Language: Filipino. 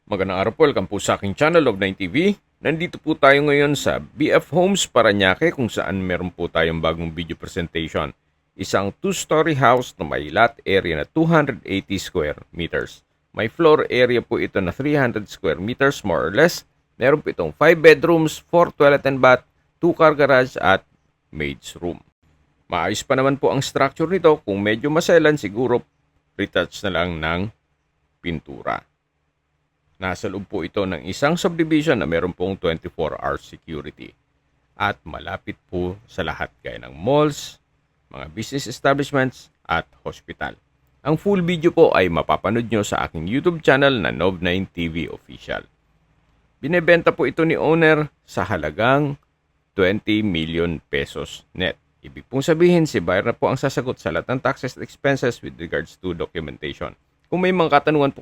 Magandang araw po, welcome po sa aking channel, Log9 TV. Nandito po tayo ngayon sa BF Homes Parañaque kung saan meron po tayong bagong video presentation. Isang 2-story house na may lot area na 280 square meters. May floor area po ito na 300 square meters more or less. Meron po itong 5 bedrooms, 4 toilet and bath, 2 car garage at maid's room. Maayos pa naman po ang structure nito, kung medyo maselan siguro retouch na lang ng pintura. Nasa loob po ito ng isang subdivision na meron pong 24-hour security. At malapit po sa lahat gaya ng malls, mga business establishments at hospital. Ang full video po ay mapapanood nyo sa aking YouTube channel na Nov9 TV Official. Binebenta po ito ni owner sa halagang 20 million pesos net. Ibig pong sabihin, si buyer na po ang sasagot sa lahat ng taxes at expenses with regards to documentation. Kung may mga katanungan po kayo